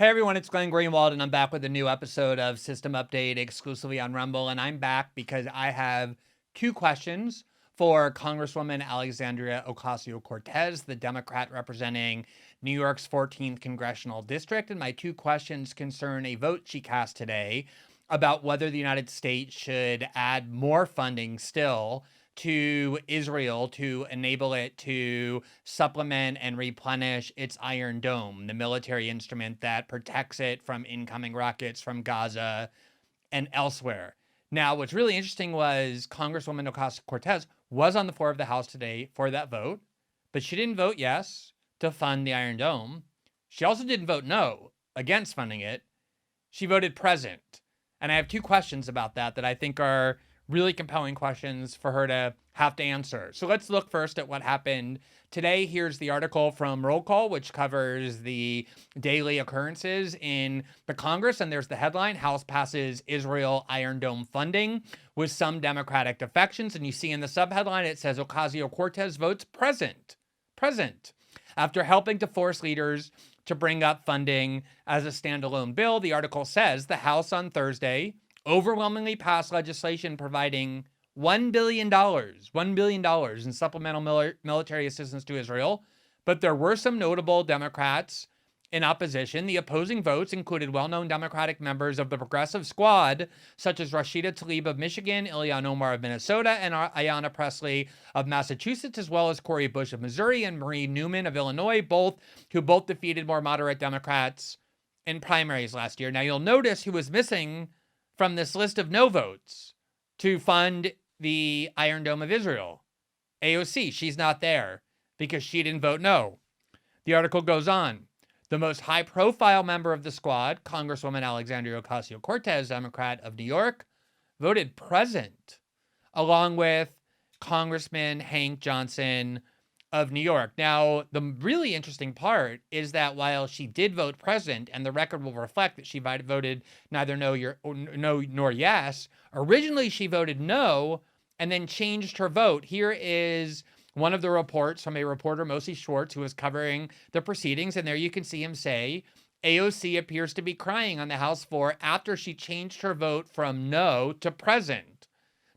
Hey everyone, it's Glenn Greenwald, and I'm back with a new episode of System Update exclusively on Rumble. And I'm back because I have two questions for Congresswoman Alexandria Ocasio-Cortez, the Democrat representing New York's 14th Congressional District. And my two questions concern a vote she cast today about whether the United States should add more funding still to Israel to enable it to supplement and replenish its Iron Dome, the military instrument that protects it from incoming rockets from Gaza and elsewhere. Now, what's really interesting was Congresswoman Ocasio-Cortez was on the floor of the House today for that vote, but she didn't vote yes to fund the Iron Dome. She also didn't vote no against funding it. She voted present. And I have two questions about that I think are really compelling questions for her to have to answer. So let's look first at what happened today. Here's the article from Roll Call, which covers the daily occurrences in the Congress. And there's the headline: House passes Israel Iron Dome funding with some Democratic defections. And you see in the subheadline, it says Ocasio-Cortez votes present after helping to force leaders to bring up funding as a standalone bill. The article says the House on Thursday overwhelmingly passed legislation providing $1 billion in supplemental military assistance to Israel. But there were some notable Democrats in opposition. The opposing votes included well-known Democratic members of the Progressive Squad, such as Rashida Tlaib of Michigan, Ilhan Omar of Minnesota, and Ayanna Pressley of Massachusetts, as well as Cori Bush of Missouri and Marie Newman of Illinois, who both defeated more moderate Democrats in primaries last year. Now, you'll notice who was missing from this list of no votes to fund the Iron Dome of Israel. AOC, she's not there because she didn't vote no. The article goes on. The most high-profile member of the squad, Congresswoman Alexandria Ocasio-Cortez, Democrat of New York, voted present, along with Congressman Hank Johnson of New York. Now, the really interesting part is that while she did vote present, and the record will reflect that she voted neither no nor yes, originally she voted no and then changed her vote. Here is one of the reports from a reporter, Mosi Schwartz, who was covering the proceedings, and there you can see him say, AOC appears to be crying on the House floor after she changed her vote from no to present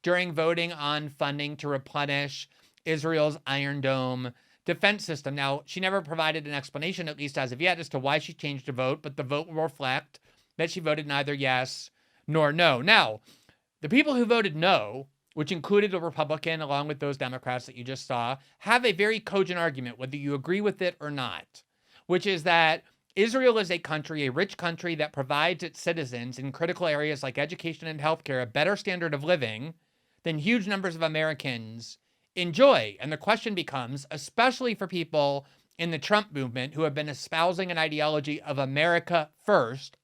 during voting on funding to replenish Israel's Iron Dome defense system. Now, she never provided an explanation, at least as of yet, as to why she changed her vote, but the vote will reflect that she voted neither yes nor no. Now, the people who voted no, which included a Republican along with those Democrats that you just saw, have a very cogent argument, whether you agree with it or not, which is that Israel is a country, a rich country that provides its citizens in critical areas like education and healthcare a better standard of living than huge numbers of Americans enjoy. And the question becomes, especially for people in the Trump movement who have been espousing an ideology of America first,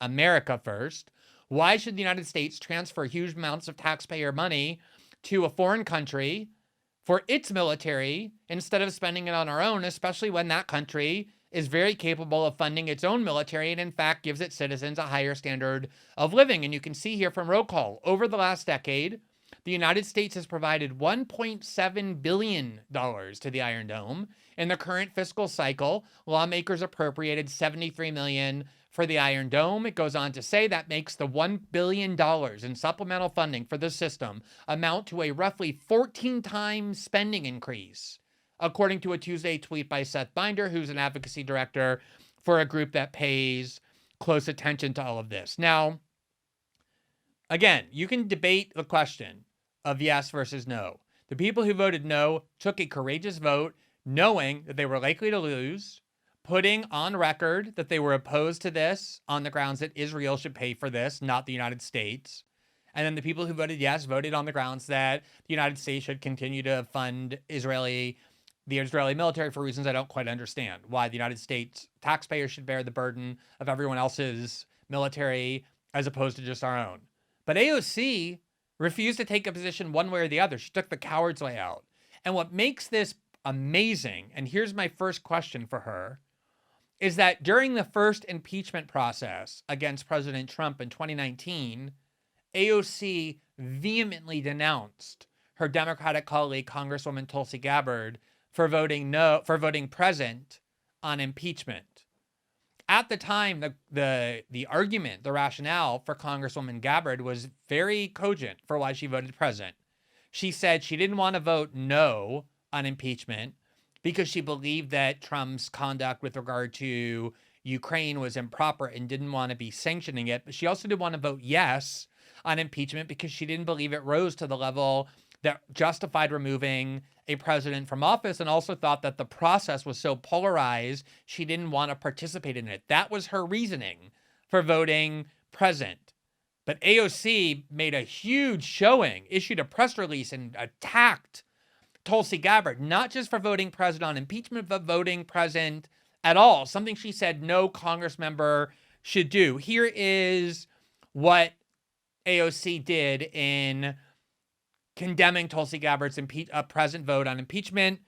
why should the United States transfer huge amounts of taxpayer money to a foreign country for its military instead of spending it on our own, especially when that country is very capable of funding its own military and in fact gives its citizens a higher standard of living. And you can see here from Roll Call, over the last decade, the United States has provided $1.7 billion to the Iron Dome. In the current fiscal cycle, lawmakers appropriated $73 million for the Iron Dome. It goes on to say that makes the $1 billion in supplemental funding for the system amount to a roughly 14 times spending increase, according to a Tuesday tweet by Seth Binder, who's an advocacy director for a group that pays close attention to all of this. Now, again, you can debate the question of yes versus no. The people who voted no took a courageous vote, knowing that they were likely to lose, putting on record that they were opposed to this on the grounds that Israel should pay for this, not the United States. And then the people who voted yes voted on the grounds that the United States should continue to fund the Israeli military for reasons I don't quite understand. Why the United States taxpayers should bear the burden of everyone else's military as opposed to just our own. But AOC refused to take a position one way or the other. She took the coward's way out. And what makes this amazing, and here's my first question for her, is that during the first impeachment process against President Trump in 2019, AOC vehemently denounced her Democratic colleague, Congresswoman Tulsi Gabbard, for voting present on impeachment. At the time, the argument, the rationale for Congresswoman Gabbard was very cogent for why she voted present. She said she didn't want to vote no on impeachment because she believed that Trump's conduct with regard to Ukraine was improper and didn't want to be sanctioning it. But she also didn't want to vote yes on impeachment because she didn't believe it rose to the level that justified removing a president from office, and also thought that the process was so polarized, she didn't want to participate in it. That was her reasoning for voting present. But AOC made a huge showing, issued a press release, and attacked Tulsi Gabbard, not just for voting present on impeachment, but voting present at all, something she said no Congress member should do. Here is what AOC did in condemning Tulsi Gabbard's present vote on impeachment.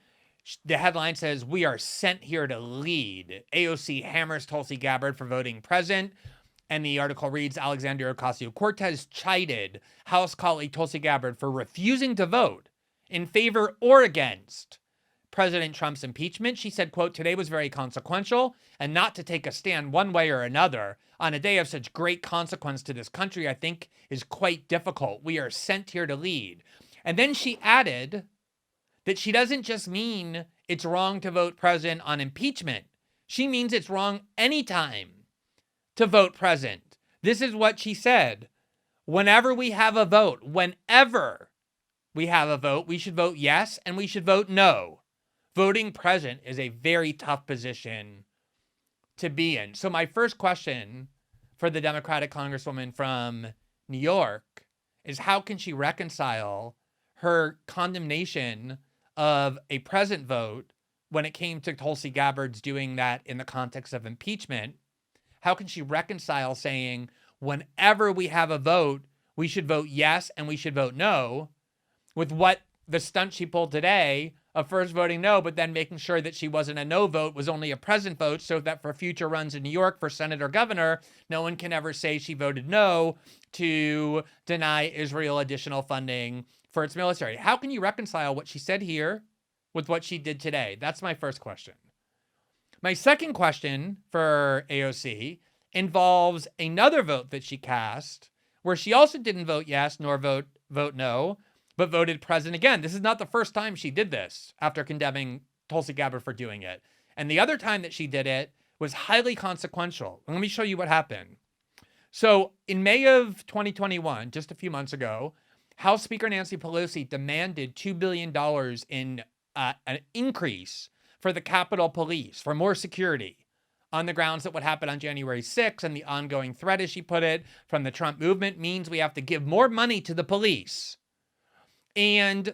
The headline says, "We are sent here to lead." AOC hammers Tulsi Gabbard for voting present. And the article reads, Alexandria Ocasio-Cortex chided House colleague Tulsi Gabbard for refusing to vote in favor or against President Trump's impeachment. She said, quote, "Today was very consequential, and not to take a stand one way or another on a day of such great consequence to this country, I think is quite difficult. We are sent here to lead." And then she added that she doesn't just mean it's wrong to vote present on impeachment. She means it's wrong anytime to vote present. This is what she said. Whenever we have a vote, we should vote yes and we should vote no. Voting present is a very tough position to be in. So my first question for the Democratic Congresswoman from New York is, how can she reconcile her condemnation of a present vote when it came to Tulsi Gabbard's doing that in the context of impeachment? How can she reconcile saying whenever we have a vote, we should vote yes and we should vote no, with what the stunt she pulled today of first voting no, but then making sure that she wasn't a no vote, was only a present vote, so that for future runs in New York for Senate or governor, no one can ever say she voted no to deny Israel additional funding for its military. How can you reconcile what she said here with what she did today? That's my first question. My second question for AOC involves another vote that she cast, where she also didn't vote yes nor vote no, but voted present again. This is not the first time she did this after condemning Tulsi Gabbard for doing it. And the other time that she did it was highly consequential. And let me show you what happened. So in May of 2021, just a few months ago, House Speaker Nancy Pelosi demanded $2 billion in an increase for the Capitol Police, for more security, on the grounds that what happened on January 6th and the ongoing threat, as she put it, from the Trump movement means we have to give more money to the police. And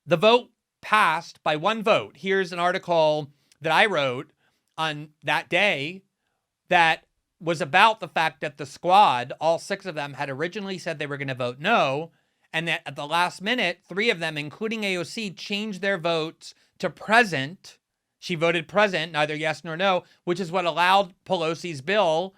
the vote passed by one vote. Here's an article that I wrote on that day that was about the fact that the squad, all six of them, had originally said they were going to vote no, and that at the last minute, three of them, including AOC, changed their votes to present. She voted present, neither yes nor no, which is what allowed Pelosi's bill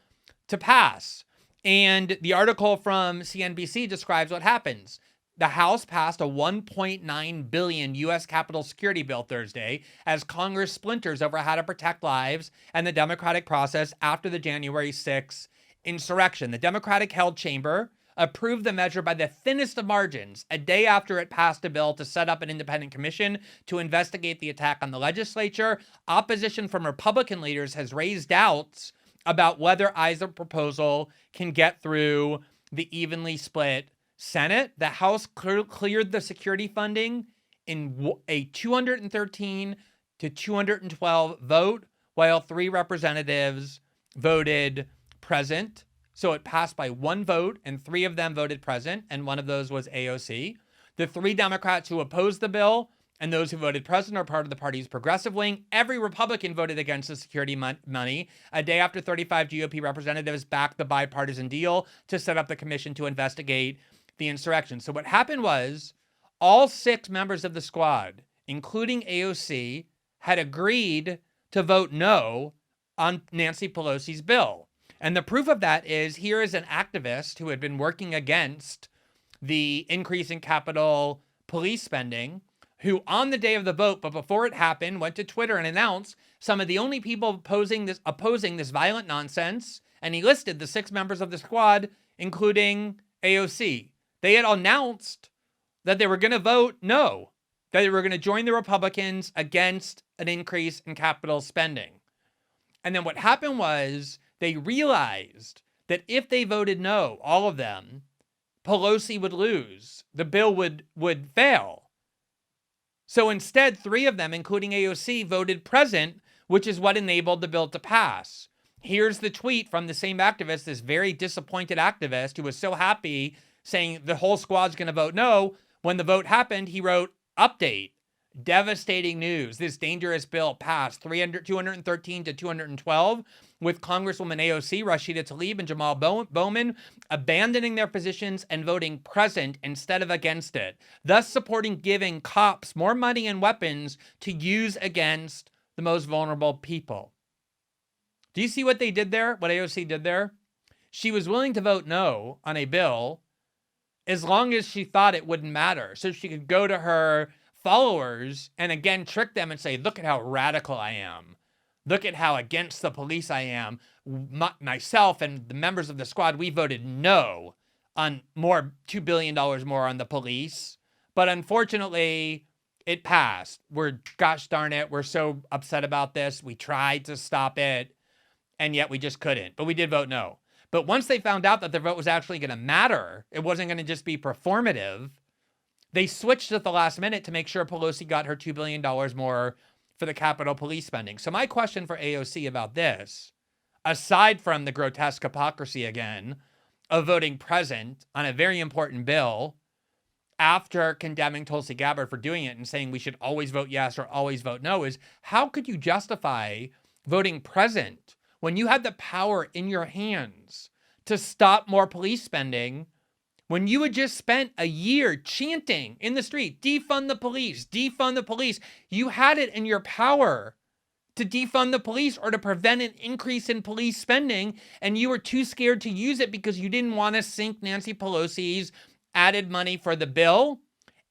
to pass. And the article from CNBC describes what happens. The House passed a $1.9 billion U.S. Capitol security bill Thursday as Congress splinters over how to protect lives and the democratic process after the January 6th insurrection. The Democratic-held chamber approved the measure by the thinnest of margins a day after it passed a bill to set up an independent commission to investigate the attack on the legislature. Opposition from Republican leaders has raised doubts about whether either proposal can get through the evenly split Senate. The House cleared the security funding in a 213 to 212 vote, while three representatives voted present. So it passed by one vote, and three of them voted present, and one of those was AOC. The three Democrats who opposed the bill and those who voted present are part of the party's progressive wing. Every Republican voted against the security money a day after 35 GOP representatives backed the bipartisan deal to set up the commission to investigate the insurrection. So what happened was all six members of the squad, including AOC, had agreed to vote no on Nancy Pelosi's bill. And the proof of that is, here is an activist who had been working against the increase in Capitol police spending, who on the day of the vote, but before it happened, went to Twitter and announced some of the only people opposing this violent nonsense. And he listed the 6 members of the squad, including AOC. They had announced that they were going to vote no, that they were going to join the Republicans against an increase in capital spending. And then what happened was they realized that if they voted no, all of them, Pelosi would lose. The bill would fail. So instead, 3 of them, including AOC, voted present, which is what enabled the bill to pass. Here's the tweet from the same activist, this very disappointed activist who was so happy saying the whole squad's going to vote no. When the vote happened, he wrote, "Update. Devastating news. This dangerous bill passed 213 to 212 with Congresswoman AOC, Rashida Tlaib, and Jamal Bowman abandoning their positions and voting present instead of against it, thus supporting giving cops more money and weapons to use against the most vulnerable people." Do you see what they did there? What AOC did there? She was willing to vote no on a bill as long as she thought it wouldn't matter. So she could go to her followers and again trick them and say, look at how radical I am. Look at how against the police I am. Myself and the members of the squad, we voted no on $2 billion more on the police. But unfortunately, it passed. Gosh darn it, we're so upset about this. We tried to stop it, and yet we just couldn't. But we did vote no. But once they found out that their vote was actually going to matter, it wasn't going to just be performative, they switched at the last minute to make sure Pelosi got her $2 billion more for the Capitol Police spending. So my question for AOC about this, aside from the grotesque hypocrisy again of voting present on a very important bill after condemning Tulsi Gabbard for doing it and saying we should always vote yes or always vote no, is how could you justify voting present when you had the power in your hands to stop more police spending, when you had just spent a year chanting in the street, defund the police, defund the police? You had it in your power to defund the police or to prevent an increase in police spending, and you were too scared to use it because you didn't want to sink Nancy Pelosi's added money for the bill,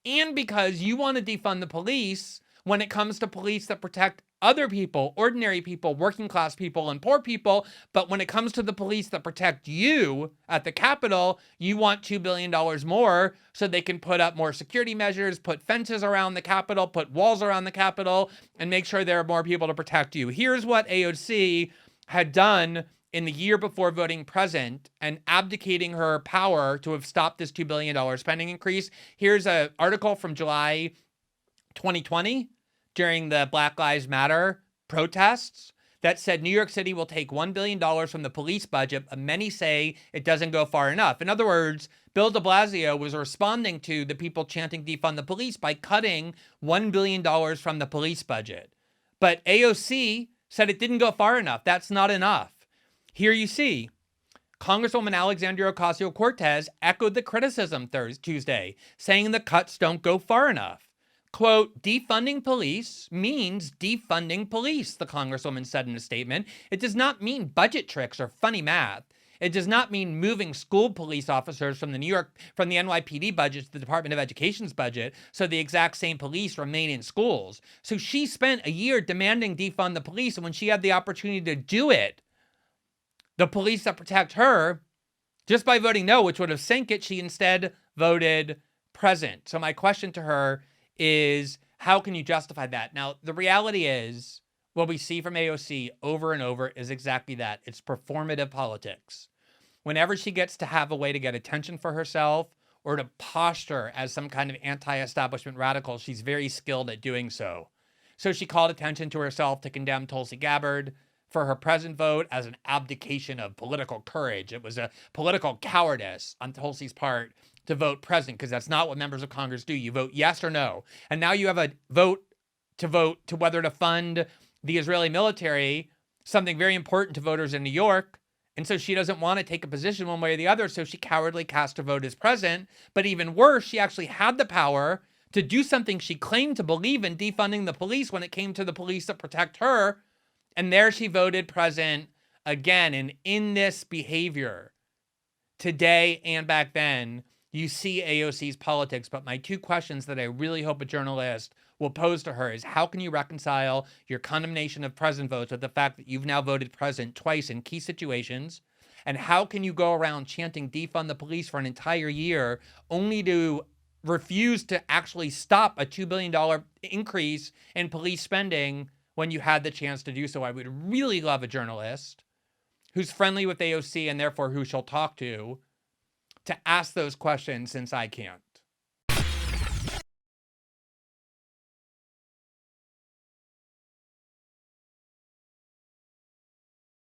and because you want to defund the police when it comes to police that protect other people, ordinary people, working class people, and poor people. But when it comes to the police that protect you at the Capitol, you want $2 billion more so they can put up more security measures, put fences around the Capitol, put walls around the Capitol, and make sure there are more people to protect you. Here's what AOC had done in the year before voting present and abdicating her power to have stopped this $2 billion spending increase. Here's an article from July 2020 during the Black Lives Matter protests that said New York City will take $1 billion from the police budget, but many say it doesn't go far enough. In other words, Bill de Blasio was responding to the people chanting defund the police by cutting $1 billion from the police budget. But AOC said it didn't go far enough. That's not enough. Here you see Congresswoman Alexandria Ocasio-Cortex echoed the criticism Tuesday, saying the cuts don't go far enough. Quote, defunding police means defunding police, the Congresswoman said in a statement. It does not mean budget tricks or funny math. It does not mean moving school police officers from the NYPD budget to the Department of Education's budget so the exact same police remain in schools. So she spent a year demanding defund the police, and when she had the opportunity to do it, the police that protect her, just by voting no, which would have sank it, she instead voted present. So my question to her is, how can you justify that? Now, the reality is, what we see from AOC over and over is exactly that. It's performative politics. Whenever she gets to have a way to get attention for herself or to posture as some kind of anti-establishment radical, she's very skilled at doing so. So she called attention to herself to condemn Tulsi Gabbard for her present vote as an abdication of political courage. It was a political cowardice on Tulsi's part to vote present, because that's not what members of Congress do. You vote yes or no. And now you have a vote to whether to fund the Israeli military, something very important to voters in New York. And so she doesn't want to take a position one way or the other, so she cowardly cast her vote as present. But even worse, she actually had the power to do something she claimed to believe in, defunding the police, when it came to the police that protect her. And there she voted present again. And in this behavior, today and back then, you see AOC's politics, but my two questions that I really hope a journalist will pose to her is, how can you reconcile your condemnation of present votes with the fact that you've now voted present twice in key situations? And how can you go around chanting defund the police for an entire year only to refuse to actually stop a $2 billion increase in police spending when you had the chance to do so? I would really love a journalist who's friendly with AOC and therefore who she'll talk to ask those questions, since I can't.